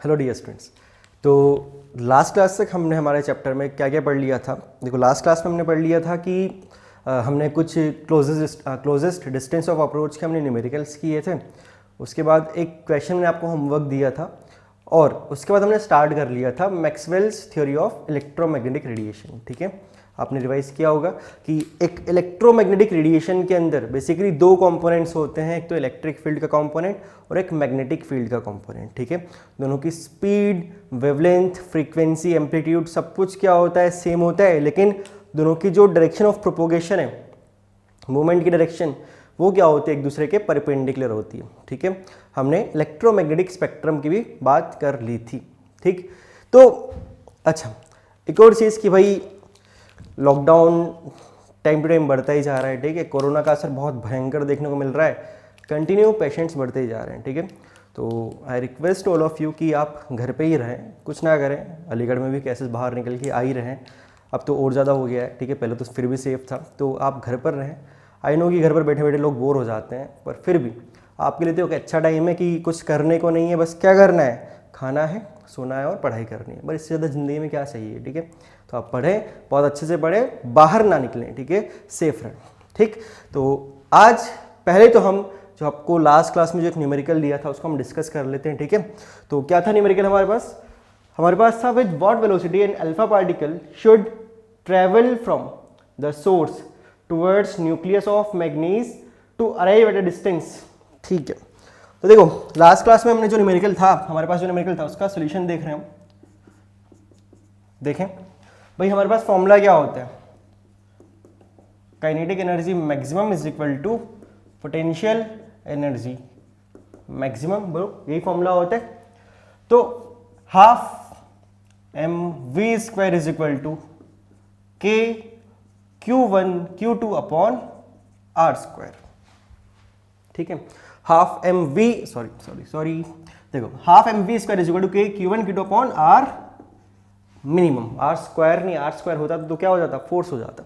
Hello dear students. तो last class तक हमने हमारे चैप्टर में क्या क्या पढ़ लिया था। देखो, लास्ट क्लास में हमने पढ़ लिया था कि हमने कुछ क्लोजेस्ट डिस्टेंस ऑफ अप्रोच के हमने न्यूमेरिकल्स किए थे। उसके बाद एक क्वेश्चन ने आपको होमवर्क दिया था और उसके बाद हमने स्टार्ट कर लिया था Maxwell's theory of electromagnetic radiation. ठीक है, आपने रिवाइज किया होगा कि एक इलेक्ट्रोमैग्नेटिक रेडिएशन के अंदर बेसिकली दो कंपोनेंट्स होते हैं, एक तो इलेक्ट्रिक फील्ड का कंपोनेंट और एक मैग्नेटिक फील्ड का कंपोनेंट। ठीक है, दोनों की स्पीड, वेवलेंथ, फ्रीक्वेंसी, एम्पलीट्यूड सब कुछ क्या होता है, सेम होता है, लेकिन दोनों की जो डायरेक्शन ऑफ प्रोपोगेशन है, मूवमेंट की डायरेक्शन, वो क्या होती है, एक दूसरे के परपेंडिकुलर होती है। ठीक है, हमने इलेक्ट्रोमैग्नेटिक स्पेक्ट्रम की भी बात कर ली थी। ठीक, तो अच्छा, एक और चीज़ कि भाई लॉकडाउन टाइम टू टाइम बढ़ता ही जा रहा है। ठीक है, कोरोना का असर बहुत भयंकर देखने को मिल रहा है, कंटिन्यू पेशेंट्स बढ़ते ही जा रहे हैं। ठीक है, तो I request all of you कि आप घर पे ही रहें, कुछ ना करें। अलीगढ़ में भी केसेस बाहर निकल के आ ही रहे हैं, अब तो और ज़्यादा हो गया है। ठीक है, पहले तो फिर भी सेफ था, तो आप घर पर रहें। आई नो कि घर पर बैठे बैठे लोग बोर हो जाते हैं, पर फिर भी आपके लिए तो एक अच्छा टाइम है कि कुछ करने को नहीं है, बस क्या करना है, खाना है, सोना है और पढ़ाई करनी है। बस इससे ज़्यादा ज़िंदगी में क्या चाहिए। ठीक है, तो आप पढ़ें, बहुत अच्छे से पढ़ें, बाहर ना निकलें। ठीक है, सेफ रहें। ठीक, तो आज पहले तो हम जो आपको लास्ट क्लास में जो एक न्यूमेरिकल दिया था उसको हम डिस्कस कर लेते हैं। ठीक है, तो क्या था न्यूमेरिकल हमारे पास था with what velocity an alpha particle should travel from the source towards nucleus of manganese to arrive at a distance. ठीक है, तो देखो लास्ट क्लास में हमने जो न्यूमेरिकल था, हमारे पास जो न्यूमेरिकल था उसका सोल्यूशन देख रहे हैं हम। देखें भाई, हमारे पास फॉर्मूला क्या होता है, kinetic energy maximum is equal to potential energy maximum, बरो यही फॉर्मूला होता है। तो half M V square is equal to K Q1 Q2 upon R square. ठीक है, हाफ एम वी सॉरी देखो, half M V square is equal to K Q1 Q2 upon R minimum. R square नहीं, R square होता तो क्या हो जाता, force हो जाता।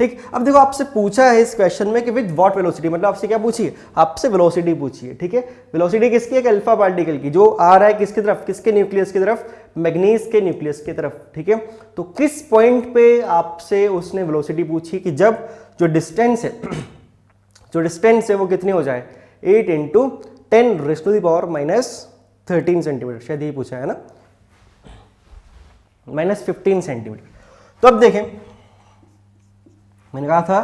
ठीक, अब देखो आपसे पूछा है इस क्वेश्चन में कि विद व्हाट वेलोसिटी, मतलब आपसे क्या पूछिए, आपसे वेलोसिटी पूछिए। ठीक है, वेलोसिटी किसकी है, एक अल्फा पार्टिकल की, जो आ रहा है किसकी तरफ, किसके न्यूक्लियस की तरफ, मैग्नीज के न्यूक्लियस की तरफ। ठीक है, तो किस पॉइंट पे आपसे उसने वेलोसिटी पूछी कि जब जो डिस्टेंस है वो कितनी हो जाए, 8 into 10 raise to the power -13 centimetre, शायद यही पूछा है ना, -15 सेंटीमीटर। तो अब देखें, मैंने कहा था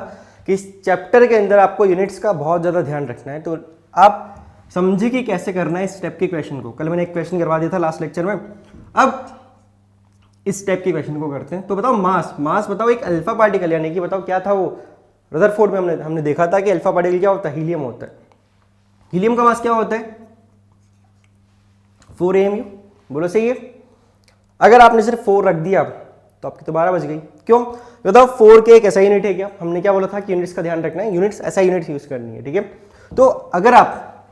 कि इस चैप्टर के अंदर आपको यूनिट्स का बहुत ज़्यादा ध्यान रखना है, तो आप समझिए कि कैसे करना है इस स्टेप के क्वेश्चन को। कल मैंने एक क्वेश्चन करवा दिया था लास्ट लेक्चर में, अब इस स्टेप के क्वेश्चन को करते हैं। तो बताओ मास बताओ, एक अल्फा पार्टिकल, यानी कि बताओ क्या था वो, रदरफोर्ड में हमने देखा था कि अल्फा पार्टिकल क्या होता है, हीलियम होता है। हीलियम का मास क्या होता है, 4 AMU, बोलो सही है। अगर आपने सिर्फ 4 रख दिया तो आपकी तो 12 बज गई। क्यों बताओ, 4 के एक ऐसा यूनिट है क्या, हमने क्या बोला था कि यूनिट्स का ध्यान रखना है, यूनिट्स ऐसा यूनिट यूज करनी है। ठीक है, तो अगर आप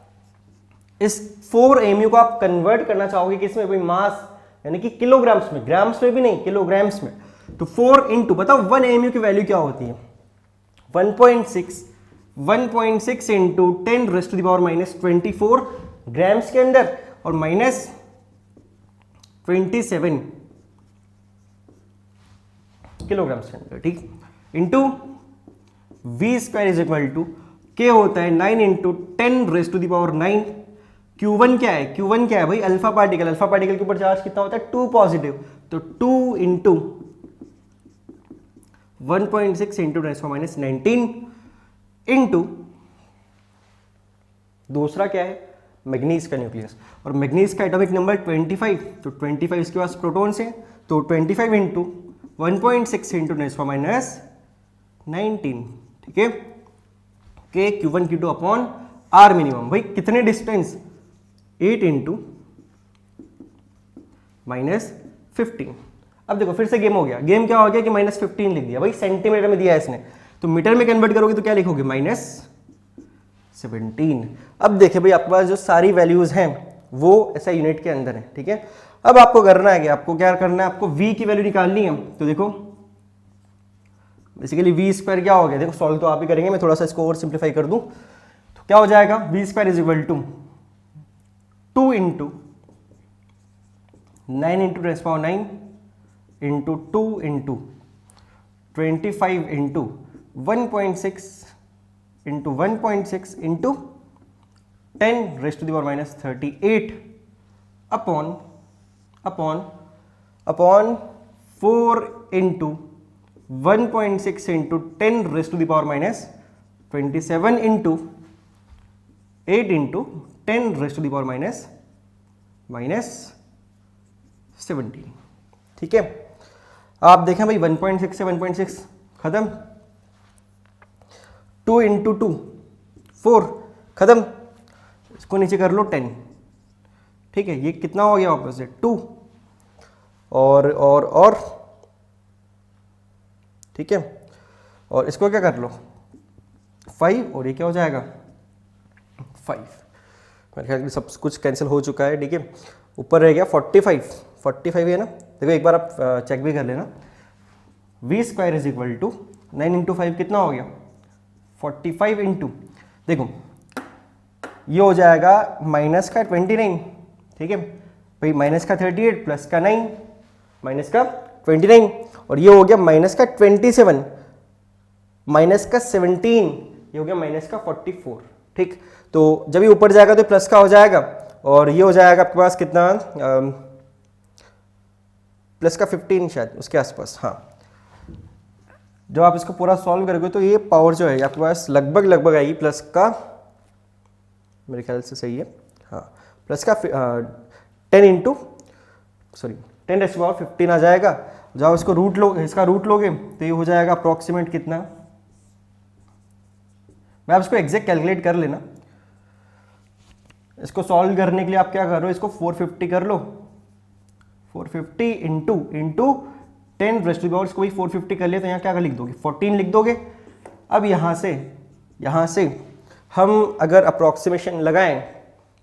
इस 4 AMU को आप कन्वर्ट करना चाहोगे किसमें, भाई मास, यानी कि किलोग्राम्स में, ग्राम्स में भी नहीं, किलोग्राम्स में, तो 4 इंटू बताओ 1 AMU की वैल्यू क्या होती है, 1.6 into 10 raise to the power -24 grams के अंदर और -27 किलोग्राम के अंदर। ठीक, into V square is equal to K होता है 9 into 10 raise to the power 9। Q1 क्या है, Q1 क्या है भाई, अल्फा पार्टिकल, अल्फा पार्टिकल के ऊपर चार्ज कितना होता है, 2 पॉजिटिव, तो 2 इंटू 1.6 इंटू 10⁻19 इंटू दूसरा क्या है, मैग्नीज का न्यूक्लियस, और मैग्नीज का एटॉमिक नंबर 25, तो 25 इसके पास प्रोटॉन्स हैं, तो 25 इंटू 1.6 इंटू 10⁻19। ठीक है, के Q1 Q2 upon R minimum, भाई कितने डिस्टेंस, 8 इंटू -15। अब देखो फिर से गेम हो गया, गेम क्या हो गया कि -15 लिख दिया, भाई सेंटीमीटर में दिया है इसने, तो मीटर में कन्वर्ट करोगे तो क्या लिखोगे, -17। अब देखिए भाई, आपके पास जो सारी वैल्यूज हैं वो ऐसा यूनिट के अंदर है। ठीक है, अब आपको करना है कि आपको क्या करना है, आपको v की वैल्यू निकालनी है। तो देखो बेसिकली वी स्क्वायर क्या हो गया, देखो सॉल्व तो आप ही करेंगे, मैं थोड़ा सा इसको और सिंप्लीफाई कर दूं, तो क्या हो जाएगा, V square is equal to 2 into 9 into 10⁹ into 2 into 25 into 1.6 into 1.6 into 10⁻38 upon 4 into 1.6 into 10⁻27 into 8 into 10⁻17। ठीक है, आप देखें भाई 1.6 से 1.6 खत्म, 2 इंटू 2 4 खत्म, इसको नीचे कर लो 10। ठीक है, ये कितना हो गया वापस से 2 और ठीक है, और इसको क्या कर लो 5, और ये क्या हो जाएगा 5। मेरे ख्याल में सब कुछ कैंसिल हो चुका है। ठीक है, ऊपर रह गया 45 है ना। देखो एक बार आप चेक भी कर लेना, v² = 9 इंटू 5 कितना हो गया 45 इंटू, देखो ये हो जाएगा माइनस का 29। ठीक है भाई, माइनस का 38 प्लस का 9 माइनस का 29, और ये हो गया माइनस का 27 माइनस का 17, ये हो गया माइनस का 44। ठीक, तो जब ये ऊपर जाएगा तो प्लस का हो जाएगा, और ये हो जाएगा आपके पास कितना प्लस का 15 शायद उसके आसपास। हाँ, जब आप इसको पूरा सॉल्व करोगे तो ये पावर जो है आपके पास लगभग आएगी प्लस का, मेरे ख्याल से सही है, हाँ प्लस का 10⁻15 आ जाएगा। जब आप इसको इसका रूट लोगे तो ये हो जाएगा अप्रॉक्सीमेट कितना, मैं आप इसको एग्जैक्ट कैलकुलेट कर लेना। इसको सॉल्व करने के लिए आप क्या करो, इसको 450 कर लो, 450 इंटू 10⁻, इसको भी 450 कर लिया तो यहाँ क्या लिख दोगे 14 लिख दोगे। अब यहाँ से हम अगर अप्रॉक्सीमेशन लगाएं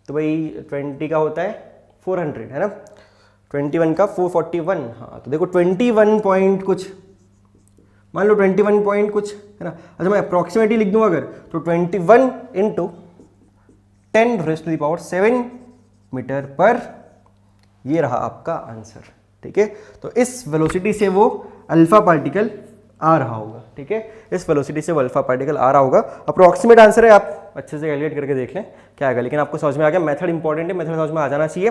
तो भाई 20 का होता है 400 है ना, 21 का 441। हाँ तो देखो 21 पॉइंट कुछ, मान लो 21 पॉइंट कुछ है ना। अच्छा मैं अप्रॉक्सीमेटली लिख दूँ अगर, तो 21 इंटू 10⁻7 मीटर पर, ये रहा आपका आंसर। ठीक है, तो इस वेलोसिटी से वो अल्फा पार्टिकल आ रहा होगा। ठीक है, इस वेलोसिटी से वो अल्फा पार्टिकल आ रहा होगा। अप्रॉक्सीमेट आंसर है, आप अच्छे से कैलकुलेट करके देख लें क्या आएगा, लेकिन आपको समझ में आ गया। मेथड इंपॉर्टेंट है, मेथड समझ में आ जाना चाहिए।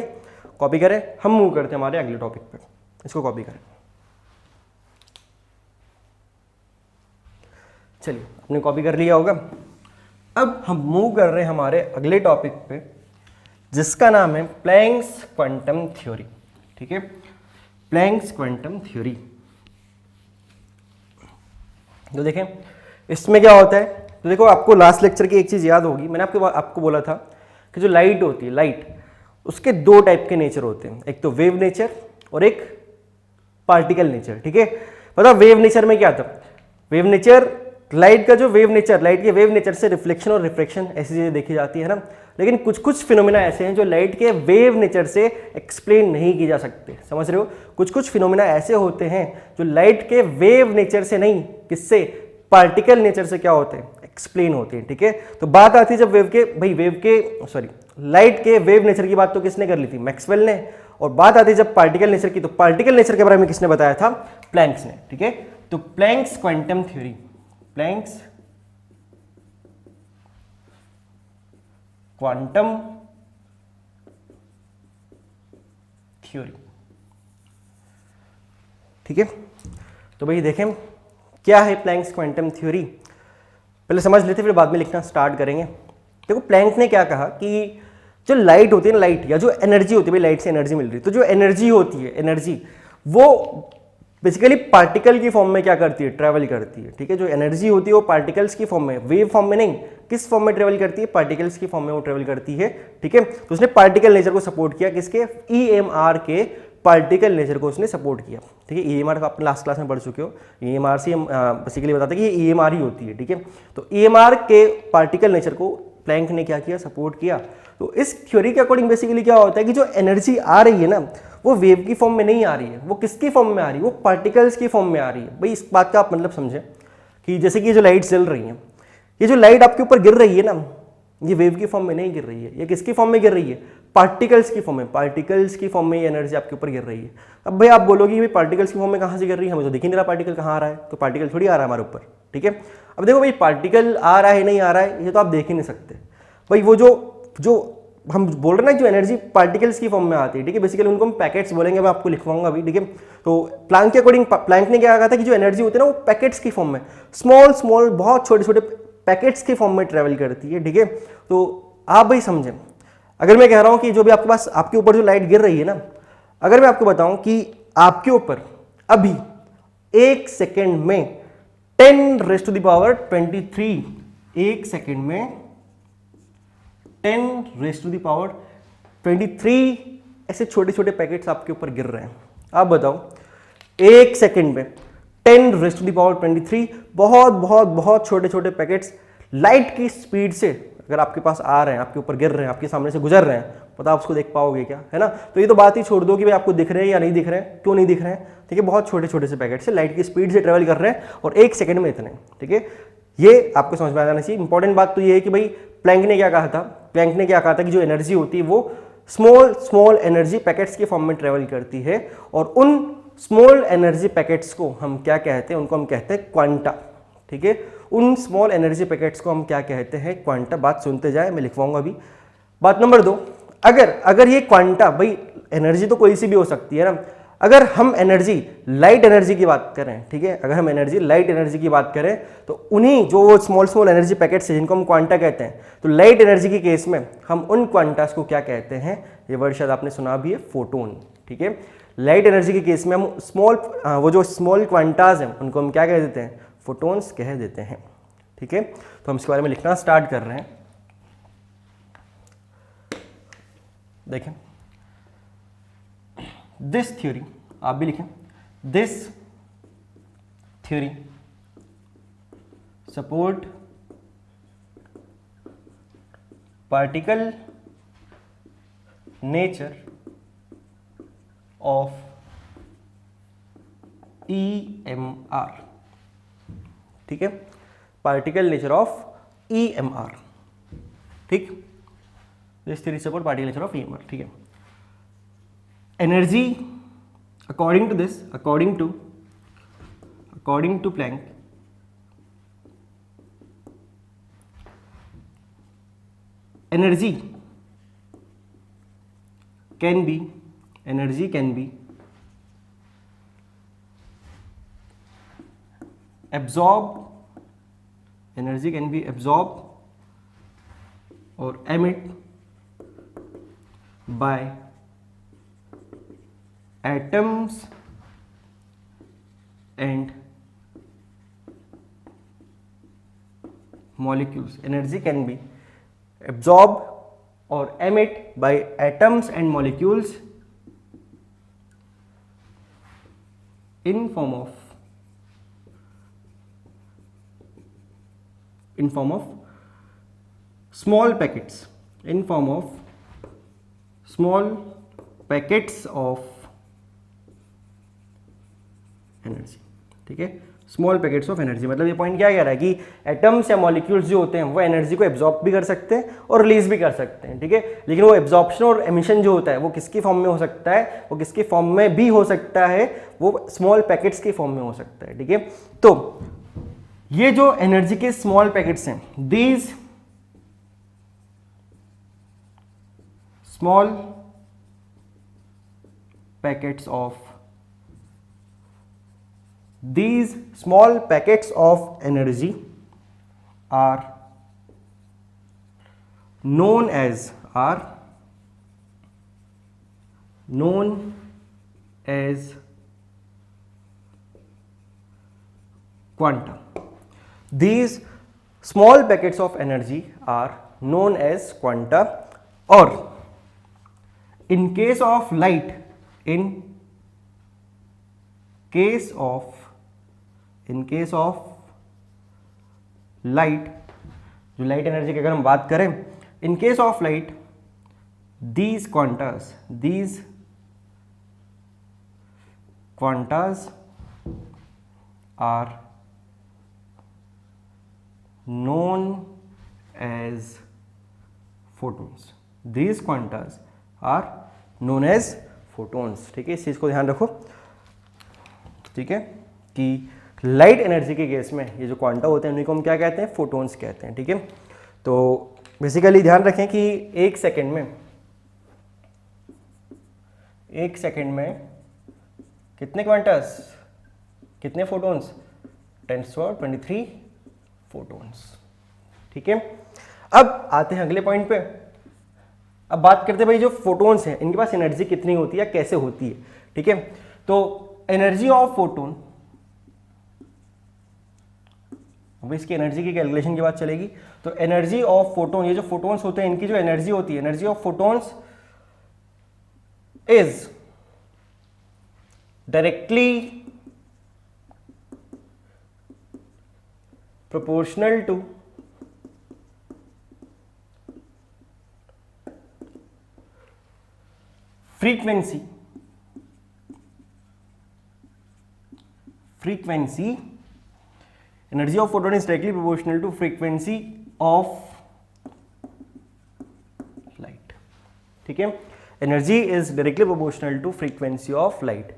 कॉपी करें, हम मूव करते हैं हमारे अगले टॉपिक पे। इसको कॉपी करें, चलिए आपने कॉपी कर लिया होगा। अब हम मूव कर रहे हैं हमारे अगले टॉपिक पे, जिसका नाम है प्लैंक्स क्वांटम थ्योरी। ठीक है, प्लैंक्स क्वांटम थ्योरी। तो देखें इसमें क्या होता है, तो देखो आपको लास्ट लेक्चर की एक चीज़ याद होगी, मैंने आपको बोला था कि जो लाइट होती है, लाइट उसके दो टाइप के नेचर होते हैं, एक तो वेव नेचर और एक पार्टिकल नेचर। ठीक है, पता वेव नेचर में क्या था, वेव नेचर लाइट का जो वेव नेचर, लाइट के वेव नेचर से रिफ्लेक्शन और रिफ्रैक्शन ऐसी चीजें देखी जाती है ना। लेकिन कुछ फिनोमेना ऐसे हैं जो लाइट के वेव नेचर से एक्सप्लेन नहीं की जा सकते, समझ रहे हो। कुछ फिनोमेना ऐसे होते हैं जो लाइट के वेव नेचर से नहीं, किससे, पार्टिकल नेचर से क्या होते हैं, एक्सप्लेन होते हैं। ठीक है, तो बात आती है जब लाइट के वेव नेचर की बात तो किसने कर ली थी, मैक्सवेल ने। और बात आती है जब पार्टिकल नेचर की, तो पार्टिकल नेचर के बारे में किसने बताया था, प्लैंक्स ने। ठीक है, तो Planck's quantum theory, Planck's quantum theory. ठीक है, तो भाई देखें क्या है प्लैंक्स क्वांटम थ्योरी, पहले समझ लेते फिर बाद में लिखना स्टार्ट करेंगे। देखो प्लैंक ने क्या कहा कि जो लाइट होती है ना, लाइट या जो एनर्जी होती है, भाई लाइट से एनर्जी मिल रही है, तो जो एनर्जी होती है, एनर्जी वो बेसिकली पार्टिकल की फॉर्म में क्या करती है, ट्रैवल करती है। ठीक है, जो एनर्जी होती है वो पार्टिकल्स की फॉर्म में, वेव फॉर्म में नहीं, किस फॉर्म में ट्रैवल करती है, पार्टिकल्स की फॉर्म में वो ट्रैवल करती है। ठीक है, तो उसने पार्टिकल नेचर को सपोर्ट किया, किसके, EMR के पार्टिकल नेचर को उसने सपोर्ट किया। ठीक है, EMR का आप लास्ट क्लास में पढ़ चुके हो, EMR से हम बेसिकली बताते हैं कि ये EMR ही होती है। ठीक है, तो EMR के पार्टिकल नेचर को प्लैंक ने क्या किया, सपोर्ट किया। तो इस थ्योरी के अकॉर्डिंग बेसिकली क्या होता है कि जो एनर्जी आ रही है ना, वो वेव की फॉर्म में नहीं आ रही है, वो किसकी फॉर्म में आ रही है, वो पार्टिकल्स की फॉर्म में आ रही है। भाई इस बात का आप मतलब समझें कि जैसे कि ये जो लाइट जल रही है, ये जो लाइट आपके ऊपर गिर रही है ना, ये वेव की फॉर्म में नहीं गिर रही है, ये किसकी फॉर्म में गिर रही है, पार्टिकल्स की फॉर्म में, पार्टिकल्स की फॉर्म में ये एनर्जी आपके ऊपर गिर रही है। अब भाई आप बोलोगे भाई पार्टिकल्स की फॉर्म में कहाँ से गिर रही है, हमें तो दिख ही नहीं रहा पार्टिकल कहाँ आ रहा है, तो पार्टिकल थोड़ी आ रहा है हमारे ऊपर, ठीक है। अब देखो भाई पार्टिकल आ रहा है नहीं आ रहा है ये तो आप देख ही नहीं सकते भाई, वो जो जो हम बोल रहे हैं ना जो एनर्जी पार्टिकल्स की फॉर्म में आती है, ठीक है, बेसिकली उनको हम पैकेट्स बोलेंगे, मैं आपको लिखवाऊंगा अभी, ठीक है। तो प्लैंक के अकॉर्डिंग, प्लैंक ने क्या कहा था कि जो एनर्जी होती है ना वो पैकेट्स की फॉर्म में, स्मॉल स्मॉल बहुत छोटे छोटे पैकेट्स की फॉर्म में ट्रेवल करती है, ठीक है। तो आप भाई समझें, अगर मैं कह रहा हूं कि जो भी आपके पास आपके ऊपर जो लाइट गिर रही है ना, अगर मैं आपको बताऊं कि आपके ऊपर अभी 1 सेकेंड में 10⁻23, 1 सेकेंड में 10⁻23 ऐसे छोटे छोटे पैकेट्स आपके ऊपर गिर रहे हैं। आप बताओ 1 सेकेंड में 10⁻23 बहुत बहुत बहुत छोटे छोटे पैकेट्स लाइट की स्पीड से अगर आपके पास आ रहे हैं, आपके ऊपर गिर रहे हैं, आपके सामने से गुजर रहे हैं, पता आप उसको देख पाओगे क्या, है ना। तो ये तो बात ही छोड़ दो कि भाई आपको दिख रहे हैं या नहीं दिख रहे हैं, क्यों नहीं दिख रहे हैं, ठीक है। बहुत छोटे छोटे से पैकेट से लाइट की स्पीड से ट्रेवल कर रहे हैं और 1 सेकेंड में इतने, ठीक है। ये आपको समझ में आ जाना चाहिए। इंपॉर्टेंट बात तो ये है कि भाई प्लैंक ने क्या कहा था, प्लैंक ने क्या कहा था कि जो एनर्जी होती है वो स्मॉल स्मॉल एनर्जी पैकेट्स के फॉर्म में ट्रेवल करती है, और उन स्मॉल एनर्जी पैकेट्स को हम क्या कहते हैं, उनको हम कहते हैं क्वांटा, ठीक है। उन स्मॉल एनर्जी पैकेट्स को हम क्या कहते हैं, क्वांटा। बात सुनते जाए, मैं लिखवाऊंगा अभी। बात नंबर 2, अगर ये क्वांटा, भाई एनर्जी तो कोई सी भी हो सकती है ना, अगर हम एनर्जी लाइट एनर्जी की बात करें, ठीक है, अगर हम एनर्जी लाइट एनर्जी की बात करें तो उन्हीं जो स्मॉल स्मॉल एनर्जी पैकेट्स हैं जिनको हम क्वांटा कहते हैं, तो लाइट एनर्जी के केस में हम उन क्वांटास को क्या कहते हैं, ये वर्ड शायद आपने सुना भी है, फोटोन, ठीक है। लाइट एनर्जी के केस में हम वो जो स्मॉल क्वांटास हैं उनको हम क्या कह देते हैं, फोटोन्स कह देते हैं, ठीक है। तो हम इसके बारे में लिखना स्टार्ट कर रहे हैं। देखें, दिस थ्योरी, आप भी लिखें, this theory support particle nature of EMR, ठीक है, पार्टिकल नेचर ऑफ EMR, ठीक। This theory support particle nature of EMR, ठीक है। Energy according to this, according to Planck, energy can be absorbed, energy can be absorbed or emit by atoms and molecules. Energy can be absorbed or emit by atoms and molecules in form of small packets, in form of small packets of energy, ठीक है। Small packets of energy, मतलब ये point क्या कह रहा है कि atoms या मॉलिक्यूल्स जो होते हैं वो एनर्जी को एब्जॉर्ब भी कर सकते हैं और रिलीज भी कर सकते हैं, ठीक है। लेकिन वो एब्जॉर्प्शन और एमिशन जो होता है वो किसकी फॉर्म में हो सकता है, वो किसकी फॉर्म में भी हो सकता है, वो स्मॉल पैकेट्स की फॉर्म में हो सकता है, ठीक है। तो ये जो एनर्जी के स्मॉल पैकेट्स हैं, these small packets of These small packets of energy are known as quanta. These small packets of energy are known as quanta, or in case of light, in case of light, जो light energy की अगर हम बात करें, in case of light, these quantas are known as photons. These quantas are known as photons. ठीक है, इस चीज़ को ध्यान रखो। ठीक है, कि लाइट एनर्जी के केस में ये जो क्वांटा होते हैं उन्हीं को हम क्या कहते हैं, फोटोन्स कहते हैं। ठीक है, तो बेसिकली ध्यान रखें कि एक सेकेंड में कितने क्वांटास, कितने फोटोन्स, 10⁻23 फोटोन्स। ठीक है, अब आते हैं अगले पॉइंट पे। अब बात करते हैं भाई जो फोटोन्स हैं इनके पास एनर्जी कितनी होती है, कैसे होती है। ठीक है, तो एनर्जी ऑफ फोटोन, अब इसकी एनर्जी की कैलकुलेशन की बात चलेगी। तो एनर्जी ऑफ फोटोन, ये जो फोटोन्स होते हैं इनकी जो एनर्जी होती है, energy of photons is directly proportional to frequency energy of photon is directly proportional to frequency of light। ठीक है, energy is directly proportional to frequency of light.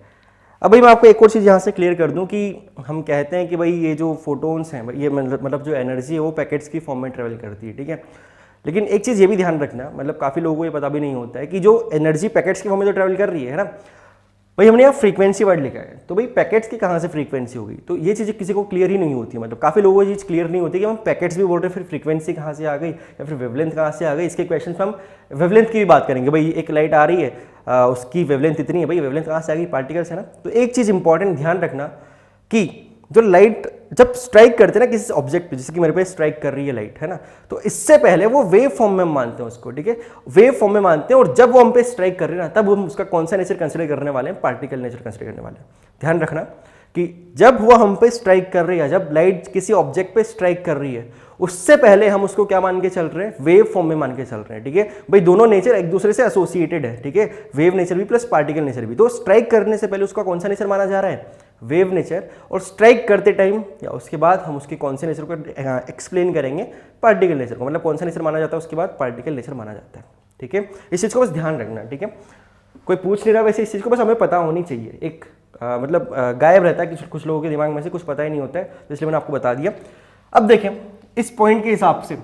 अब भाई मैं आपको एक और चीज़ यहाँ से क्लियर कर दूँ कि हम कहते हैं कि भाई ये जो फोटोन्स हैं ये मतलब जो एनर्जी है वो पैकेट्स की फॉर्म में ट्रेवल करती है। ठीक है, लेकिन एक चीज़ ये भी ध्यान रखना, मतलब काफ़ी लोगों को ये पता भी नहीं होता है कि जो एनर्जी पैकेट्स की फॉर्म में तो ट्रैवल कर रही है ना, भाई हमने यहाँ फ्रीक्वेंसी वर्ड लिखा है, तो भाई पैकेट्स की कहाँ से फ्रीक्वेंसी होगी, तो ये चीज़ किसी को क्लियर ही नहीं होती। मतलब काफ़ी लोगों को ये चीज़ क्लियर नहीं होती कि हम पैकेट्स भी बोल रहे हैं, फिर फ्रीक्वेंसी कहाँ से आ गई या फिर वेवलेंथ कहाँ से आ गई। इसके क्वेश्चन में हम वेवलेंथ की भी बात करेंगे। भाई एक लाइट आ रही है उसकी वेवलेंथ इतनी है, भाई वेवलेंथ कहाँ से आ गई, पार्टिकल्स है ना। तो एक चीज़ इंपॉर्टेंट ध्यान रखना कि जो लाइट जब स्ट्राइक करते हैं ना किसी ऑब्जेक्ट पे, जैसे कि मेरे पे स्ट्राइक कर रही है लाइट, है ना, तो इससे पहले वो वेव फॉर्म में मानते हैं उसको। ठीक है, वेव फॉर्म में मानते हैं, और जब वो हम पे स्ट्राइक कर रहे हैं ना तब हम उसका कौन सा नेचर कंसिडर करने वाले हैं, पार्टिकल नेचर कंसिडर करने वाले हैं। ध्यान रखना कि जब वो हम पे स्ट्राइक कर रही है, जब लाइट किसी ऑब्जेक्ट पे स्ट्राइक कर रही है, उससे पहले हम उसको क्या मान के चल रहे हैं, वेव फॉर्म में मान के चल रहे हैं। ठीक है, भाई दोनों नेचर एक दूसरे से एसोसिएटेड है। ठीक है, वेव नेचर भी प्लस पार्टिकल नेचर भी। तो स्ट्राइक करने से पहले उसका कौन सा नेचर माना जा रहा है, वेव नेचर, और स्ट्राइक करते टाइम या उसके बाद हम उसके कौन से नेचर को एक्सप्लेन करेंगे, पार्टिकल नेचर को। मतलब कौन सा नेचर माना जाता है उसके बाद पार्टिकल नेचर माना जाता है। ठीक है, इस चीज़ को बस ध्यान रखना। ठीक है, कोई पूछ नहीं रहा वैसे, इस चीज़ को बस हमें पता होनी चाहिए। एक मतलब गायब रहता है कि कुछ लोगों के दिमाग में से कुछ पता ही नहीं होता है, तो इसलिए मैंने आपको बता दिया। अब देखें इस पॉइंट के हिसाब से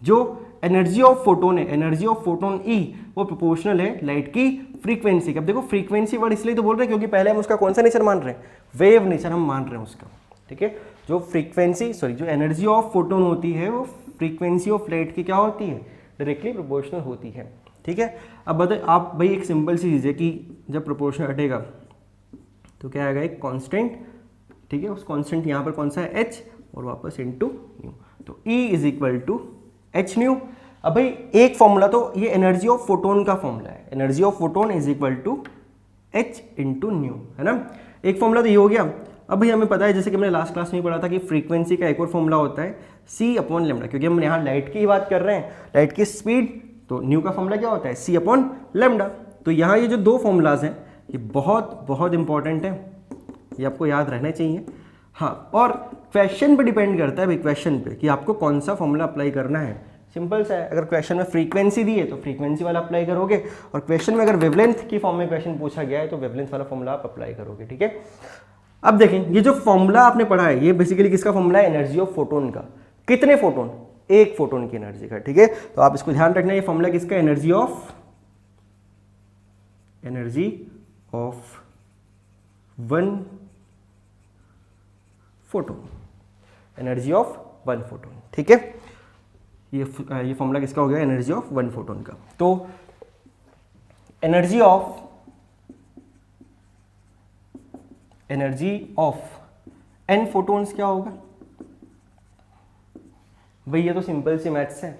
जो एनर्जी ऑफ फोटोन है, एनर्जी ऑफ फोटोन ई, वो प्रोपोर्शनल है लाइट की फ्रीक्वेंसी। अब देखो फ्रीक्वेंसी वर्ड इसलिए तो बोल रहे हैं क्योंकि पहले हम उसका कौन सा नेचर मान रहे हैं, वेव नेचर हम मान रहे हैं उसका। ठीक है, जो फ्रीक्वेंसी जो एनर्जी ऑफ फोटोन होती है वो फ्रीक्वेंसी ऑफ लाइट की क्या होती है, डायरेक्टली प्रोपोर्शनल होती है। ठीक है, अब बताइए आप, भाई एक सिंपल सी चीज़ है कि जब प्रोपोर्शनल हटेगा तो क्या आएगा, एक कांस्टेंट। ठीक है, उस कांस्टेंट यहाँ पर कौन सा है, h, और वापस इनटू न्यू, तो E is equal to H nu. अब भाई एक फॉर्मूला तो ये एनर्जी ऑफ फोटोन का फॉर्मूला है, energy of photon is equal to h into nu, है ना। एक फॉर्मूला तो ये हो गया। अब भाई हमें पता है, जैसे कि हमने लास्ट क्लास में पढ़ा था कि फ्रीक्वेंसी का एक और फॉर्मूला होता है c अपॉन लेमडा, क्योंकि हम यहाँ लाइट की ही बात कर रहे हैं, लाइट की स्पीड, तो न्यू का फॉर्मूला क्या होता है, c अपॉन लेमडा। तो यहाँ ये जो दो फॉर्मूलाज हैं ये बहुत बहुत इंपॉर्टेंट है, ये आपको याद रहना चाहिए। हाँ, और क्वेश्चन पे डिपेंड करता है भाई, क्वेश्चन पे कि आपको कौन सा फॉर्मूला अप्लाई करना है। सिंपल सा है, अगर क्वेश्चन में फ्रीक्वेंसी दी है तो फ्रीक्वेंसी वाला अप्लाई करोगे, और क्वेश्चन में अगर वेवलेंथ की फॉर्म में क्वेश्चन पूछा गया है तो वेवलेंथ वाला फॉर्मूला आप अप्लाई करोगे। ठीक है, अब देखें ये जो फॉर्मूला आपने पढ़ा है ये बेसिकली किसका फॉर्मूला है, एनर्जी ऑफ फोटोन का। कितने फोटोन, एक फोटोन की एनर्जी का। ठीक है, तो आप इसको ध्यान रखना, ये फॉर्मूला किसका, energy of one photon, energy of one photon. ठीक है, ये फॉर्मूला किसका हो गया, एनर्जी ऑफ वन फोटोन का। तो एनर्जी ऑफ एन फोटोन्स क्या होगा भाई, ये तो सिंपल सी मैथ्स है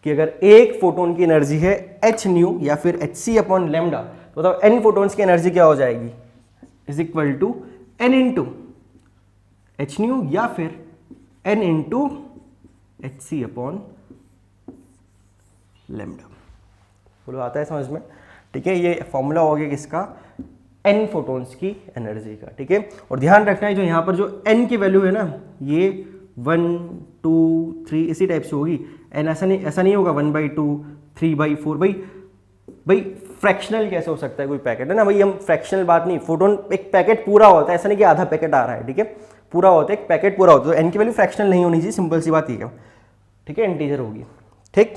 कि अगर एक फोटोन की एनर्जी है एच न्यू या फिर एच सी अपॉन लेमडा, तो मतलब एन फोटोन्स की एनर्जी क्या हो जाएगी, is equal to N into H nu या फिर N into H C upon lambda. बोलो आता है समझ में। ठीक है, ये फॉर्मूला हो गया किसका, एन फोटोन्स की एनर्जी का। ठीक है, और ध्यान रखना है जो यहाँ पर जो एन की वैल्यू है ना, ये 1, 2, 3 इसी टाइप से होगी। एन ऐसा नहीं होगा 1/2, 3/4। भाई भाई फ्रैक्शनल कैसे हो सकता है कोई पैकेट, है ना भाई, हम फ्रैक्शनल बात नहीं, फोटोन एक पैकेट पूरा होता है, ऐसा नहीं कि आधा पैकेट आ रहा है, ठीक है, पूरा होता है, एक पैकेट पूरा होता है, तो एन की वैल्यू फ्रैक्शनल नहीं होनी चाहिए, सिंपल सी बात ये है, ठीक है, इंटीजर होगी, ठीक।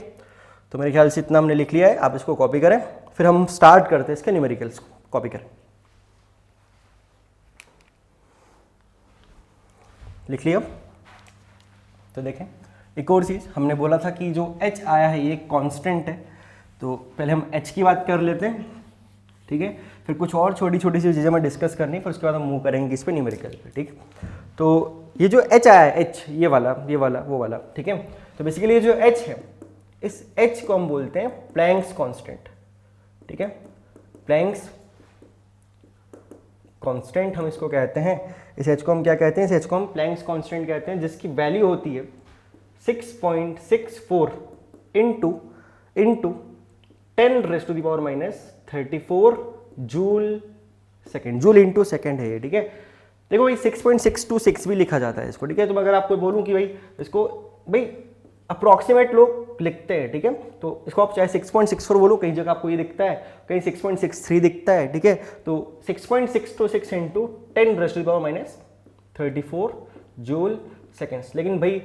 तो मेरे ख्याल से इतना हमने लिख लिया है, आप इसको कॉपी करें, फिर हम स्टार्ट करते हैं इसके न्यूमेरिकल्स को, कॉपी करें, लिख लिया। तो देखें एक और चीज़, हमने बोला था कि जो h आया है ये कांस्टेंट है, तो पहले हम h की बात कर लेते हैं, ठीक है, फिर कुछ और छोटी छोटी सी चीज़ें हमें डिस्कस करनी, फिर उसके बाद हम मूव करेंगे इस पे न्यूमेरिकल पे, ठीक। तो ये जो h आया है, h ये वाला वो वाला, ठीक है, तो बेसिकली ये जो h है, इस h को हम बोलते हैं प्लैंक्स कांस्टेंट, ठीक है, प्लैंक्स कांस्टेंट हम इसको कहते हैं। इस h को हम क्या कहते हैं, इस h को हम प्लैंक्स कांस्टेंट कहते हैं, जिसकी वैल्यू होती है 6.64 into 10⁻⁻34 joule second, joule into second है ये, ठीक है। देखो भाई 6.626 भी लिखा जाता है इसको, ठीक है, तो अगर आपको बोलूं कि भाई इसको भाई अप्रॉक्सीमेट लोग लिखते हैं, ठीक है, तो इसको आप चाहे 6.64 बोलो, कहीं जगह आपको ये दिखता है, कहीं 6.63 दिखता है, ठीक है, तो 6.626 इंटू 10⁻⁻34 जूल सेकेंड्स, लेकिन भाई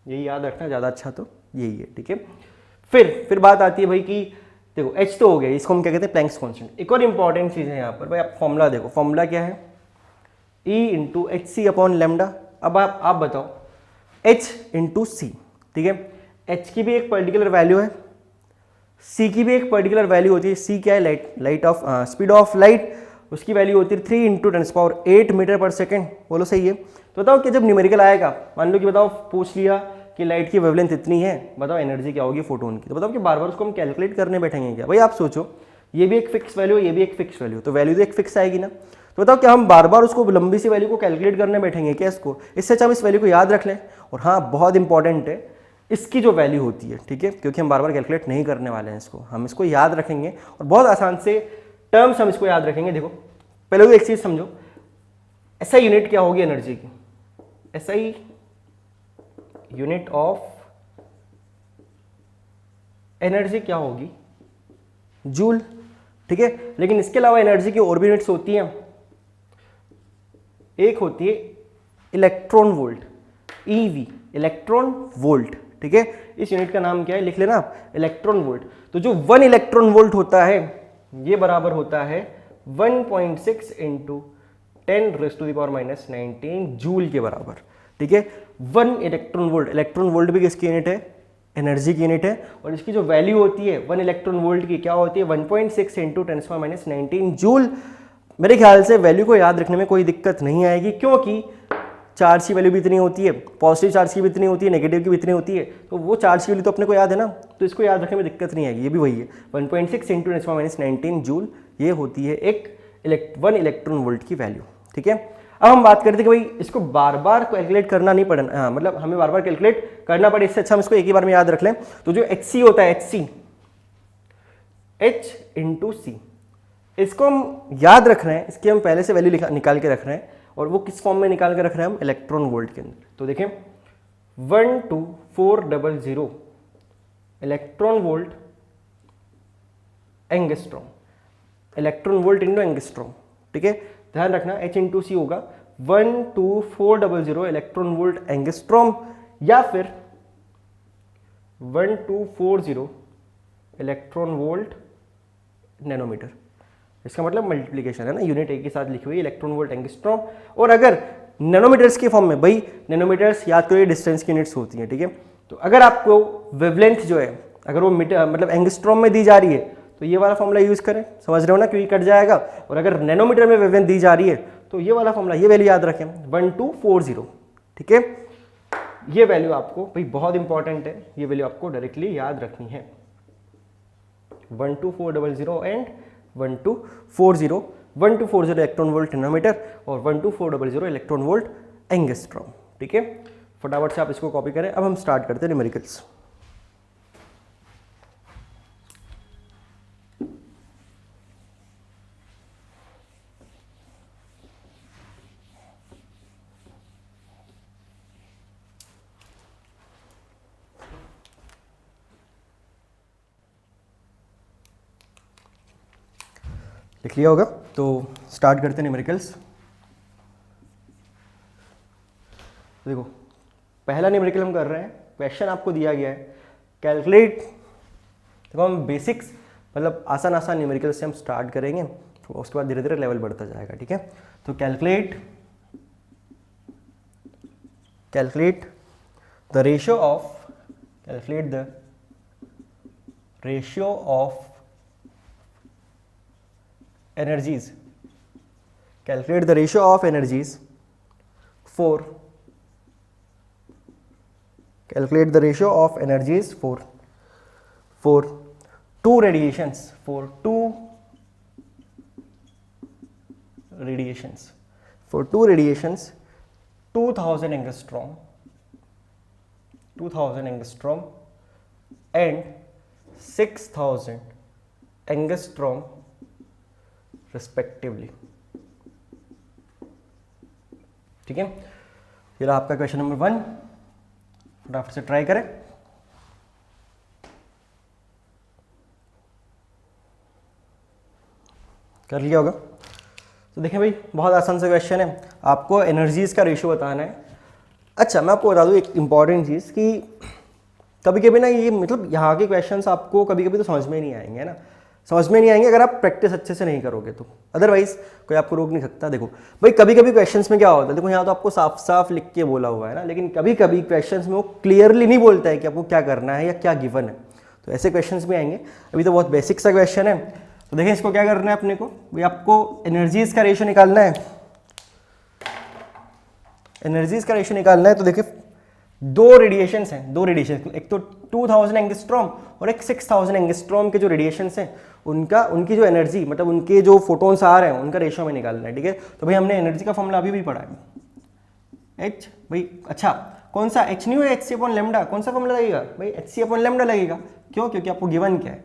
यही याद रखना ज़्यादा अच्छा तो यही है, ठीक है। फिर बात आती है भाई कि देखो h तो हो गया, इसको हम क्या कहते हैं प्लैंक्स कांस्टेंट। एक और इंपॉर्टेंट चीज़ है यहाँ पर भाई, आप फॉर्मूला देखो, फॉर्मूला क्या है, E into H C upon lambda. अब आप बताओ h इंटू सी, ठीक है, h की भी एक पर्टिकुलर वैल्यू है, c की भी एक पर्टिकुलर वैल्यू होती है, c क्या है, light of speed of light, उसकी वैल्यू होती है 3 इंटू 10⁻8 मीटर पर सेकेंड, बोलो सही है। तो बताओ कि जब न्यूमेरिकल आएगा, मान लो कि बताओ पूछ लिया कि लाइट की वेवलेंथ इतनी है, बताओ एनर्जी क्या होगी फोटोन की, तो बताओ कि बार बार उसको हम कैलकुलेट करने बैठेंगे क्या, भाई आप सोचो, ये भी एक फिक्स वैल्यू, ये भी एक फिक्स वैल्यू, तो वैल्यू तो एक फिक्स आएगी ना, तो बताओ क्या हम बार बार उसको लंबी सी वैल्यू को कैलकुलेट करने बैठेंगे क्या इसको, इससे अच्छा हम इस वैल्यू को याद रख लें। और हाँ बहुत इंपॉर्टेंट है इसकी जो वैल्यू होती है, ठीक है, क्योंकि हम बार बार कैलकुलेट नहीं करने वाले हैं इसको, हम इसको याद रखेंगे और बहुत आसान से टर्म्स हम इसको याद रखेंगे। देखो पहले तो एक चीज समझो, एसआई यूनिट क्या होगी एनर्जी की, एसआई यूनिट ऑफ एनर्जी क्या होगी, जूल, ठीक है। लेकिन इसके अलावा एनर्जी की और भी यूनिट्स होती हैं, एक होती है electron volt, EV, electron volt, ठीक है, इस यूनिट का नाम क्या है लिख लेना आप, इलेक्ट्रॉन वोल्ट। तो जो 1 इलेक्ट्रॉन वोल्ट होता है ये बराबर होता है 1.6 इंटू 10⁻⁻19 जूल के बराबर, ठीक है। 1 इलेक्ट्रॉन वोल्ट भी किसकी यूनिट है, एनर्जी की यूनिट है, और इसकी जो वैल्यू होती है 1 इलेक्ट्रॉन वोल्ट की क्या होती है 1.6 इंटू 10⁻⁻19 जूल। मेरे ख्याल से वैल्यू को याद रखने में कोई दिक्कत नहीं आएगी, क्योंकि चार्ज की वैल्यू भी इतनी होती है, पॉजिटिव चार्ज की भी इतनी होती है, नेगेटिव की भी इतनी होती है, तो वो चार्ज की वैल्यू तो अपने को याद है ना, तो इसको याद रखने में दिक्कत नहीं आएगी। ये भी वही है 1.6 इंटू 10⁻⁻19 जूल, ये होती है एक 1 इलेक्ट्रॉन वोल्ट की वैल्यू, ठीक है। अब हम बात करते हैं कि भाई इसको बार बार कैलकुलेट करना नहीं पड़ना, हाँ मतलब हमें बार बार कैलकुलेट करना पड़े, इससे अच्छा हम इसको एक ही बार में याद रख लें। तो जो एच सी होता है, एच इंटू सी, इसको हम याद रख रहे हैं, इसकी हम पहले से वैल्यू निकाल के रख रहे हैं, और वो किस फॉर्म में निकाल के रख रहे हैं हम, इलेक्ट्रॉन वोल्ट के अंदर। तो देखें 12400 electron volt angstrom, electron volt into angstrom, ठीक है, ध्यान रखना H इंटू सी होगा 12400 इलेक्ट्रॉन वोल्ट एंगस्ट्रॉम, या फिर 1240 इलेक्ट्रॉन वोल्ट नैनोमीटर। इसका मतलब मल्टीप्लीकेशन है ना, यूनिट एक के साथ लिखी हुई इलेक्ट्रॉन वोल्ट एंगस्ट्रॉम। और अगर नैनोमीटर्स के फॉर्म में, भाई नैनोमीटर्स याद करो ये डिस्टेंस की यूनिट्स होती हैं, ठीक है, तो अगर आपको वेवलेंथ जो है अगर वो मतलब एंगस्ट्रॉम में दी जा रही है तो ये वाला फॉर्मूला यूज करें, समझ रहे हो ना, क्योंकि कट जाएगा। और अगर नैनोमीटर में वेवलेंथ दी जा रही है तो ये वाला फॉर्मूला, ये वैल्यू याद रखें 1240, ठीक है। ये वैल्यू आपको भाई बहुत इंपॉर्टेंट है, ये वैल्यू आपको डायरेक्टली याद रखनी है, 12400 एंड 1240, 1240 इलेक्ट्रॉन वोल्ट नैनोमीटर और 12400 इलेक्ट्रॉन वोल्ट एंगस्ट्रॉम, ठीक है। फटाफट से आप इसको कॉपी करें। अब हम स्टार्ट करते हैं न्यूमेरिकल्स। लिख लिया होगा। तो स्टार्ट करते हैं न्यूमेरिकल्स। देखो पहला न्यूमेरिकल हम कर रहे हैं, क्वेश्चन आपको दिया गया है कैलकुलेट। देखो हम बेसिक्स मतलब आसान आसान न्यूमेरिकल से हम स्टार्ट करेंगे, तो उसके बाद धीरे धीरे लेवल बढ़ता जाएगा, ठीक है। तो calculate the ratio of energies, calculate the ratio of energies for two radiations, 2000 angstrom and 6000 angstrom respectively, ठीक है। ये रहा आपका क्वेश्चन नंबर 1, फटाफट से ट्राई करें। कर लिया होगा। तो देखें भाई बहुत आसान सा क्वेश्चन है, आपको एनर्जीज का रेशियो बताना है। अच्छा मैं आपको बता दूं एक इंपॉर्टेंट चीज़ कि कभी कभी ना ये मतलब यहाँ के क्वेश्चंस आपको कभी कभी तो समझ में नहीं आएंगे, है ना, समझ में नहीं आएंगे अगर आप प्रैक्टिस अच्छे से नहीं करोगे तो, अदरवाइज कोई आपको रोक नहीं सकता। देखो भाई कभी कभी क्वेश्चंस में क्या होता है, देखो यहाँ तो आपको साफ साफ लिख के बोला हुआ है ना, लेकिन कभी कभी क्वेश्चंस में वो क्लियरली नहीं बोलता है कि आपको क्या करना है या क्या गिवन है, तो ऐसे क्वेश्चंस भी आएंगे। अभी तो बहुत बेसिक सा क्वेश्चन है, तो देखें इसको क्या करना है अपने को, भाई आपको एनर्जीज का रेशियो निकालना है। तो देखिए दो रेडिएशंस हैं, एक तो 2000 एंगस्ट्रॉम और एक 6000 एंगस्ट्रॉम के जो रेडिएशंस हैं उनकी जो एनर्जी मतलब उनके जो फोटोन्स आ रहे हैं उनका रेशियो में निकालना है, ठीक है। तो भाई हमने एनर्जी का फॉर्मूला अभी भी पढ़ा है, एच भाई अच्छा कौन सा एच नहीं है, एच सी अपॉन लेमडा, कौन सा फॉर्मूला लगेगा भाई, एच सी अपॉन लेमडा लगेगा। क्यों? क्योंकि आपको गिवन क्या है,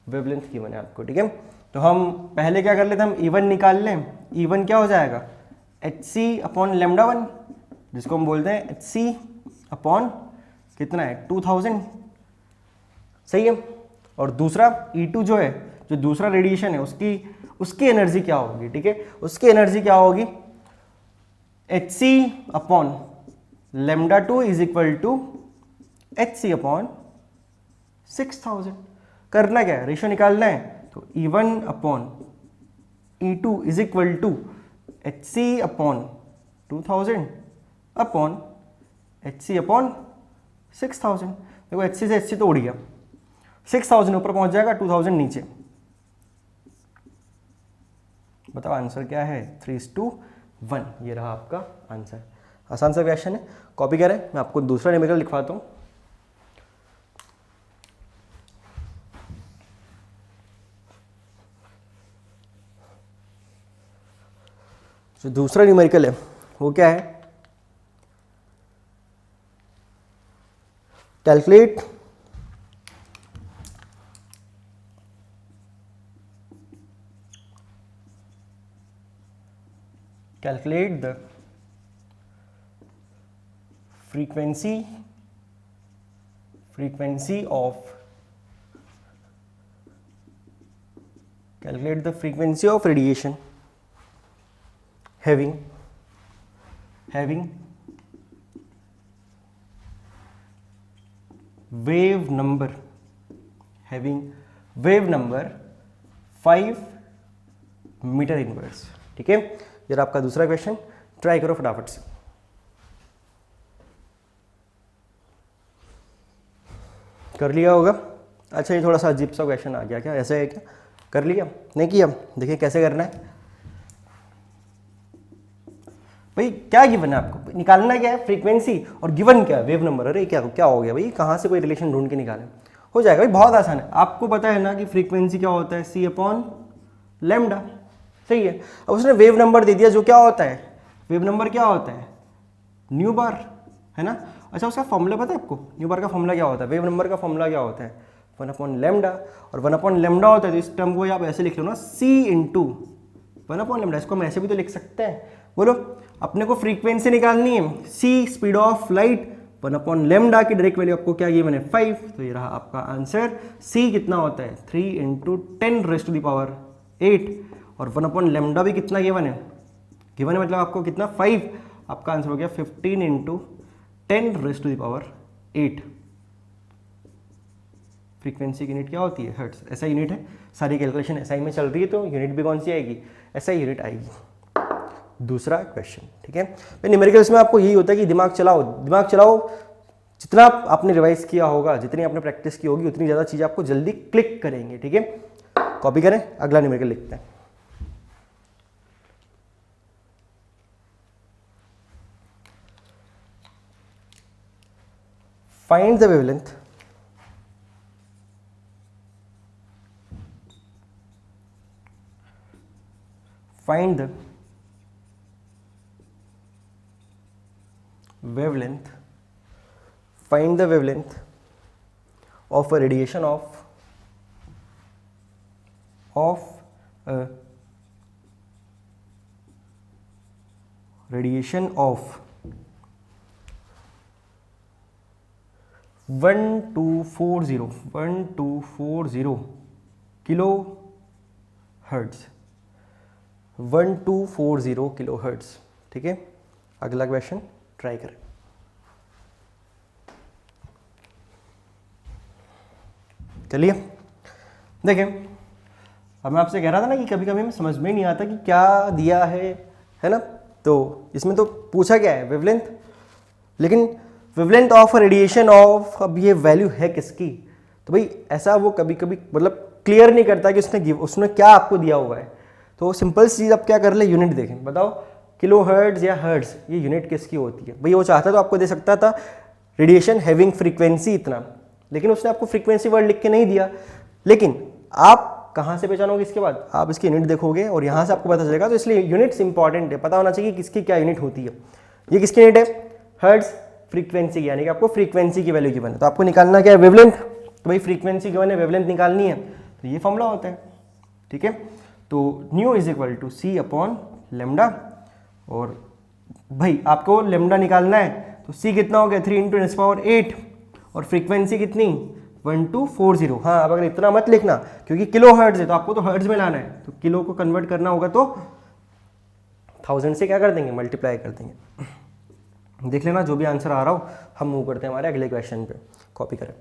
वेवलेंथ गिवन है आपको, ठीक है। तो हम पहले क्या कर लेते हैं, हम E1 निकाल लें। E1 क्या हो जाएगा, एच सी अपॉन लेमडा 1, जिसको हम बोलते हैं एच सी अपॉन कितना है 2000, सही है। और दूसरा E2 जो है, जो दूसरा रेडिएशन है उसकी एनर्जी क्या होगी, ठीक है, उसकी एनर्जी क्या होगी, H C upon lambda 2 is equal to H C upon 6000। करना क्या है, रेशियो निकालना है। तो E1 upon E2 is equal to H C upon 2000 upon H C upon 6000। देखो एच सी से एच सी तो उड़ गया, 6000 ऊपर पहुंच जाएगा, 2000 नीचे। बताओ आंसर क्या है, 3:1। ये रहा आपका आंसर। आसान सा क्वेश्चन है, कॉपी करें। मैं आपको दूसरा न्यूमेरिकल लिखवाता हूँ। जो दूसरा न्यूमेरिकल है वो क्या है, calculate the frequency of radiation having wave number 5 metre inverse, ठीक है। ये आपका दूसरा क्वेश्चन, ट्राई करो फटाफट से। कर लिया होगा। अच्छा ये थोड़ा सा अजीब सा क्वेश्चन आ गया, क्या ऐसा है क्या, कर लिया नहीं किया, देखिए कैसे करना है। भाई क्या गिवन है आपको, निकालना क्या है, फ्रीक्वेंसी, और गिवन क्या है, वेव नंबर। अरे क्या हो गया भाई, कहाँ से कोई रिलेशन ढूंढ के निकालें, हो जाएगा भाई, बहुत आसान है। आपको पता है ना कि फ्रीक्वेंसी क्या होता है, सी अपॉन लेमडा, सही है। अब उसने वेव नंबर दे दिया, जो क्या होता है, वेव नंबर क्या होता है, न्यू बार, है ना। अच्छा उसका फॉर्मूला पता है आपको, न्यू बार का फॉर्मूला क्या होता है, वेव नंबर का फॉर्मूला क्या होता है, 1/λ, और 1/λ होता है तो इस टर्म को आप ऐसे लिख लो ना, c इंटू 1/λ। इसको हम ऐसे भी तो लिख सकते हैं, बोलो। अपने को फ्रीक्वेंसी निकालनी है, c स्पीड ऑफ लाइट, 1/λ की डायरेक्ट वैल्यू आपको क्या गिवन है, 5। तो ये रहा आपका आंसर। c कितना होता है, 3 × 10⁻⁴ 8 और 1/λ भी कितना गिवन है, गिवन है मतलब आपको कितना 5, आपका आंसर हो गया 15 × 10⁸ फ्रीक्वेंसी की यूनिट क्या होती है, हर्ट्ज, ऐसा यूनिट है। सारी कैलकुलेशन एसआई में चल रही है तो यूनिट भी कौन सी आएगी, एसआई यूनिट आएगी। दूसरा क्वेश्चन, ठीक है। तो न्यूमेरिकल्स में आपको यही होता है कि दिमाग चलाओ, दिमाग चलाओ, जितना आपने रिवाइज किया होगा, जितनी आपने प्रैक्टिस की होगी, उतनी ज़्यादा चीज़ें आपको जल्दी क्लिक करेंगे, ठीक है। कॉपी करें, अगला न्यूमेरिकल लिखते हैं। Find the wavelength find the wavelength of a radiation of a radiation of 1240 kilohertz, 1240 kilohertz, ठीक है। अगला क्वेश्चन ट्राई करें। चलिए देखें, अब मैं आपसे कह रहा था ना कि कभी कभी हमें समझ में नहीं आता कि क्या दिया है ना। तो इसमें तो पूछा क्या है, वेवलेंथ, लेकिन वेवलेंथ ऑफ रेडिएशन ऑफ, अब ये वैल्यू है किसकी, तो भाई ऐसा वो कभी कभी मतलब क्लियर नहीं करता कि उसने क्या आपको दिया हुआ है। तो सिंपल चीज़ आप क्या कर ले, यूनिट देखें, बताओ किलो हर्ट्ज या हर्ट्ज, ये यूनिट किसकी होती है। भाई वो चाहता तो आपको दे सकता था रेडिएशन हैविंग फ्रीक्वेंसी इतना, लेकिन उसने आपको फ्रीक्वेंसी वर्ड लिख के नहीं दिया। लेकिन आप कहाँ से पहचानोगे, इसके बाद आप इसकी यूनिट देखोगे और यहाँ से आपको पता चलेगा। तो इसलिए यूनिट्स इंपॉर्टेंट है, पता होना चाहिए कि किसकी क्या यूनिट होती है। ये किसकी यूनिट है, हर्ट्ज फ्रीक्वेंसी की, यानी कि आपको फ्रीक्वेंसी की वैल्यू गिवन है। तो आपको निकालना क्या है, वेवलेंथ। तो भाई फ्रीक्वेंसी गिवन है, वेवलेंथ निकालनी है, तो ये फॉर्मूला होता है, ठीक है। तो nu is equal to C upon lambda, और भाई आपको लेमडा निकालना है तो C कितना हो गया 3 × 10⁸, और फ्रीक्वेंसी कितनी 1240। हाँ, अब अगर इतना मत लिखना क्योंकि किलो हर्ट्ज है तो आपको तो हर्ट्ज में लाना है, तो किलो को कन्वर्ट करना होगा तो 1000 से क्या कर देंगे, मल्टीप्लाई कर देंगे। देख लेना जो भी आंसर आ रहा हो, हम मूव करते हैं हमारे अगले क्वेश्चन पे। कॉपी करें।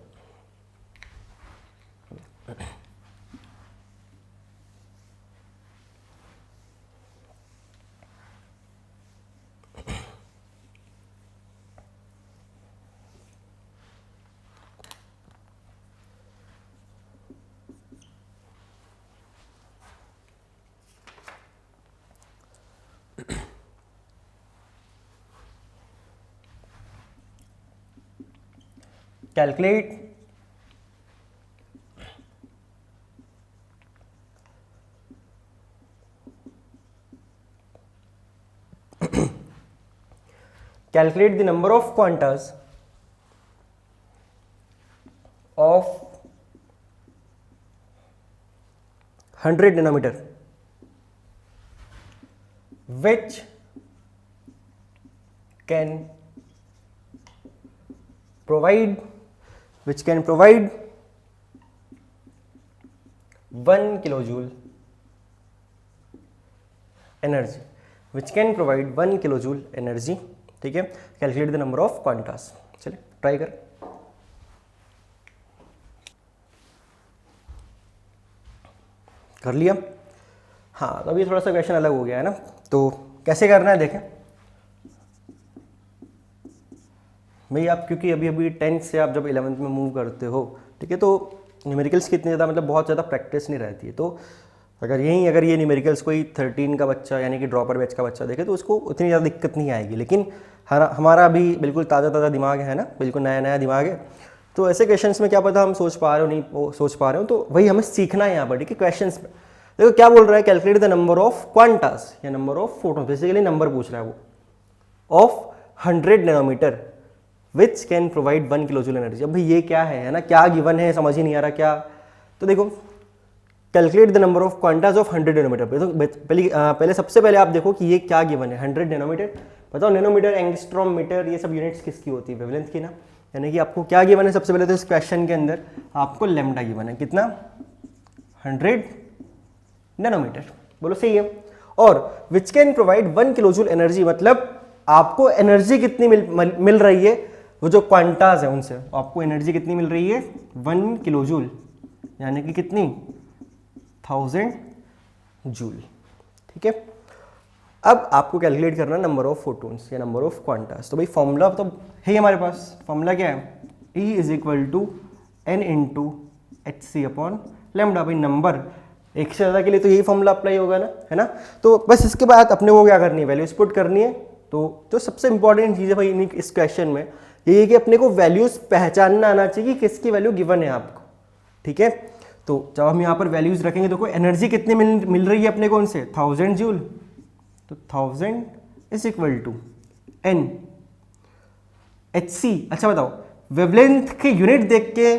Calculate the number of quantas of 100 nanometer which can provide 1 kilojoule energy, which can provide 1 kilojoule energy, ठीक है। Calculate the number of Qantas, चलिए ट्राई कर। कर लिया, हाँ। तो अभी थोड़ा सा क्वेश्चन अलग हो गया है ना, तो कैसे करना है देखें भाई। आप क्योंकि अभी 10th से आप जब 11th में मूव करते हो, ठीक है, तो न्यूमेरिकल्स की इतनी ज़्यादा मतलब बहुत ज़्यादा प्रैक्टिस नहीं रहती है। तो अगर ये न्यूमेरिकल्स कोई 13 का बच्चा यानी कि ड्रॉपर बैच का बच्चा देखे तो उसको उतनी ज़्यादा दिक्कत नहीं आएगी। लेकिन हमारा अभी बिल्कुल ताज़ा दिमाग है ना, बिल्कुल नया दिमाग है, तो ऐसे क्वेश्चंस में क्या पता हम सोच पा रहे हो नहीं सोच पा रहे हो, तो वही हमें सीखना है यहाँ पर, ठीक है। क्वेश्चंस में देखो क्या बोल रहा है, calculate the number of quantas या number of photon, basically number पूछ रहा है वो, of 100 nanometre which can provide 1 kilojoule energy. अब भाई ये क्या है ना, क्या गिवन है, समझ ही नहीं आ रहा क्या। तो देखो calculate the number of quantas of 100 nanometre. तो पहले सबसे पहले आप देखो कि ये क्या गिवन है, 100 नैनोमीटर। बताओ नैनोमीटर, एंगस्ट्रॉम, मीटर, ये सब यूनिट्स किसकी होती है, वेवलेंथ की ना। यानी कि आपको क्या गिवन है, सबसे पहले तो इस क्वेश्चन के अंदर आपको लेमडा गिवन है, कितना 100 नैनोमीटर। बोलो सही है। और विच can provide 1 kilo joule energy, मतलब आपको एनर्जी कितनी मिल रही है, वो जो क्वांटाज है उनसे आपको एनर्जी कितनी मिल रही है 1 किलो जूल, यानी कि कितनी 1000 जूल। ठीक है। अब आपको कैलकुलेट करना नंबर ऑफ फोटोन्स या नंबर ऑफ क्वांटास। तो भाई फॉर्मूला तो है हमारे पास। फॉर्मूला क्या है, E is equal to N into H C upon lambda. भाई नंबर एक से ज़्यादा के लिए तो यही फॉर्मूला अप्लाई होगा ना, है ना। तो बस इसके बाद अपने को क्या करनी है, वैल्यूज पुट करनी है। तो जो सबसे इंपॉर्टेंट चीज़ है भाई इस क्वेश्चन में ये है कि अपने को वैल्यूज पहचानना आना चाहिए कि किसकी वैल्यू गिवन है आपको। ठीक है। तो जब हम यहाँ पर वैल्यूज रखेंगे तो कोई एनर्जी कितनी मिल रही है अपने को उनसे 1000 जूल। तो 1000 is equal to N H C. अच्छा बताओ, वेवलेंथ के यूनिट देख के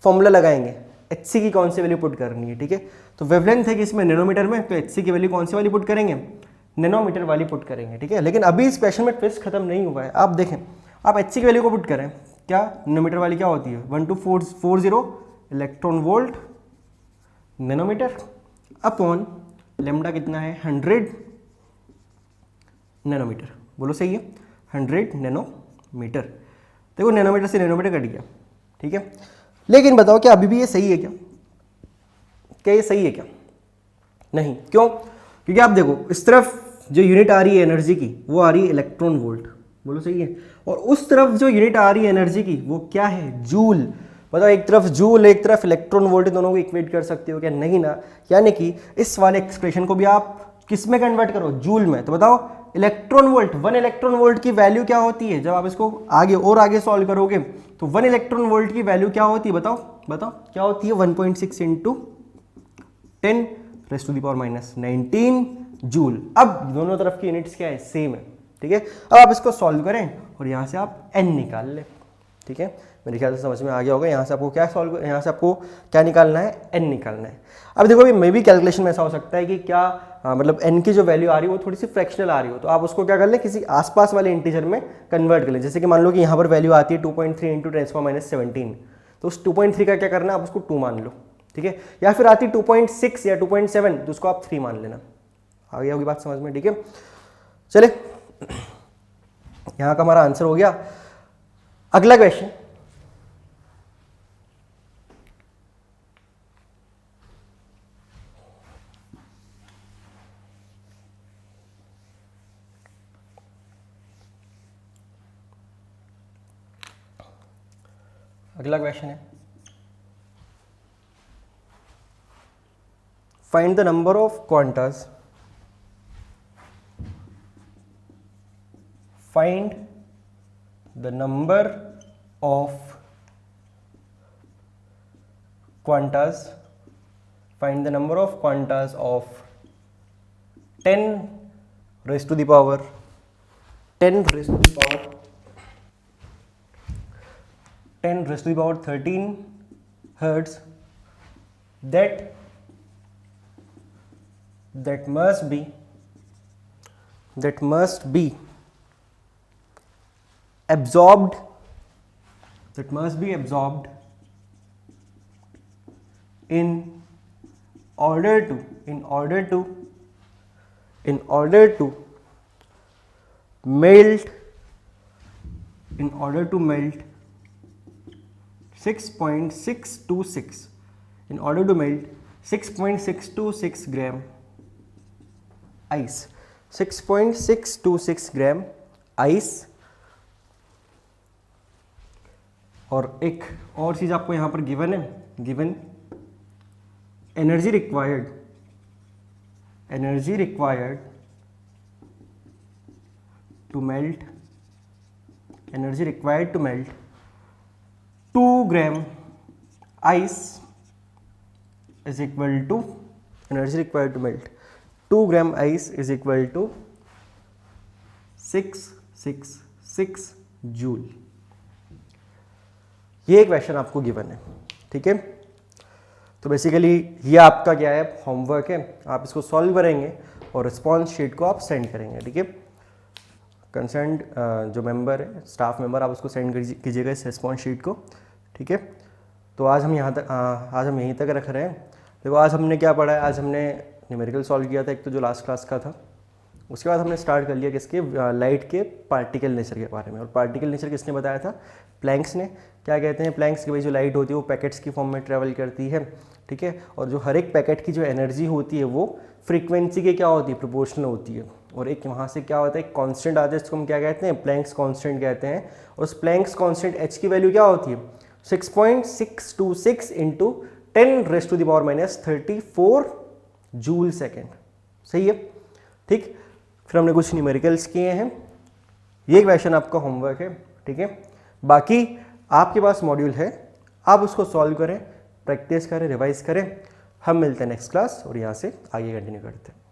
फॉर्मूला लगाएंगे, एच सी की कौन सी वैल्यू पुट करनी है। ठीक है। तो वेवलेंथ है कि इसमें नैनोमीटर में, तो एच सी की वैल्यू कौन सी वाली पुट करेंगे, नैनोमीटर वाली पुट करेंगे। ठीक है। लेकिन अभी इस क्वेश्चन में ट्विस्ट खत्म नहीं हुआ है। आप देखें, आप एच सी की वैल्यू को पुट करें, क्या नैनोमीटर वाली क्या होती है 1240 electron volt nanometre upon lambda कितना है 100 नैनोमीटर। बोलो सही है, 100 नैनोमीटर। देखो नैनोमीटर से नैनोमीटर कट गया। ठीक है। लेकिन बताओ क्या अभी भी ये सही है क्या ये सही है क्या, नहीं। क्यों, क्योंकि आप देखो इस तरफ जो यूनिट आ रही है एनर्जी की वो आ रही है इलेक्ट्रॉन वोल्ट। बोलो सही है। और उस तरफ जो यूनिट आ रही है एनर्जी की वो क्या है, जूल। बताओ एक तरफ जूल एक तरफ इलेक्ट्रॉन वोल्ट, दोनों को इक्वेट कर सकते हो क्या, नहीं ना। यानी कि इस वाले एक्सप्रेशन को भी आप किस में कन्वर्ट करो, जूल में। तो बताओ इलेक्ट्रॉन वोल्ट, 1 इलेक्ट्रॉन वोल्ट की वैल्यू क्या होती है, जब आप इसको आगे और आगे सॉल्व करोगे तो 1 इलेक्ट्रॉन वोल्ट की वैल्यू क्या होती है, बताओ बताओ क्या होती है 1.6 इंटू 10⁻⁻19 जूल। अब दोनों तरफ की यूनिट्स क्या है, सेम है। ठीक है। अब आप इसको सॉल्व करें और यहाँ से आप n निकाल लें। ठीक है। मेरे ख्याल से समझ में आ गया होगा। यहाँ से आपको क्या यहाँ से आपको क्या निकालना है, n निकालना है। अब देखो मे भी कैलकुलेशन में ऐसा हो सकता है कि क्या मतलब n की जो वैल्यू आ रही है वो थोड़ी सी फ्रैक्शनल आ रही हो, तो आप उसको क्या कर लें, किसी आसपास वाले इंटीजर में कन्वर्ट कर लें। जैसे कि मान लो कि यहाँ पर वैल्यू आती है 2.3 इंटू 10⁻⁻17, तो उस 2.3 का क्या करना है, आप उसको 2 मान लो। ठीक है। या फिर आती 2.6 या 2.7, तो उसको आप 3 मान लेना। आ गया होगी बात समझ में। ठीक है। चले, यहाँ का हमारा आंसर हो गया। अगला क्वेश्चन, अगला क्वेश्चन है find the number of Qantas, find the number of Qantas, find the number of quantas of 10 raised to the power 10 raised to the power 10 raised to the power 13 hertz that must be absorbed in order to melt 6.626 gram ice, 6.626 gram ice. और एक और चीज आपको यहां पर given है, given energy required to melt 2 gram ice is equal to energy required to melt 2 gram ice is equal to 666 joule. ये question आपको गिवन है। ठीक है। तो बेसिकली ये आपका क्या है, होमवर्क है। आप इसको सॉल्व करेंगे और रिस्पॉन्स शीट को आप सेंड करेंगे। ठीक है। कंसर्न्ड जो मेंबर है, स्टाफ मेंबर, आप उसको सेंड कीजिएगा इस रिस्पॉन्स शीट को। ठीक है। तो आज हम यहीं तक रख रहे हैं। देखो आज हमने क्या पढ़ा है, आज हमने न्यूमेरिकल सॉल्व किया था एक तो जो लास्ट क्लास का था। उसके बाद हमने स्टार्ट कर लिया किसके, लाइट के पार्टिकल नेचर के बारे में। और पार्टिकल नेचर किसने बताया था, प्लैंक्स ने। क्या कहते हैं प्लैंक्स कि भाई जो लाइट होती है वो पैकेट्स की फॉर्म में ट्रेवल करती है, ठीक है, और जो हर एक पैकेट की जो एनर्जी होती है वो फ्रीक्वेंसी के क्या होती है, प्रोपोर्शनल होती है। और एक वहाँ से क्या होता है, एक कांस्टेंट आता है जिसको हम क्या कहते हैं, प्लैंक्स कांस्टेंट कहते हैं। और उस प्लैंक्स कांस्टेंट एच की वैल्यू क्या होती है, 6.626 इंटू 10⁻⁻34 जूल सेकेंड। सही है, ठीक। फिर हमने कुछ न्यूमेरिकल्स किए हैं, ये क्वेश्चन आपका होमवर्क है, ठीक है। बाकी आपके पास मॉड्यूल है, आप उसको सॉल्व करें, प्रैक्टिस करें, रिवाइज करें। हम मिलते हैं नेक्स्ट क्लास और यहाँ से आगे कंटिन्यू करते हैं।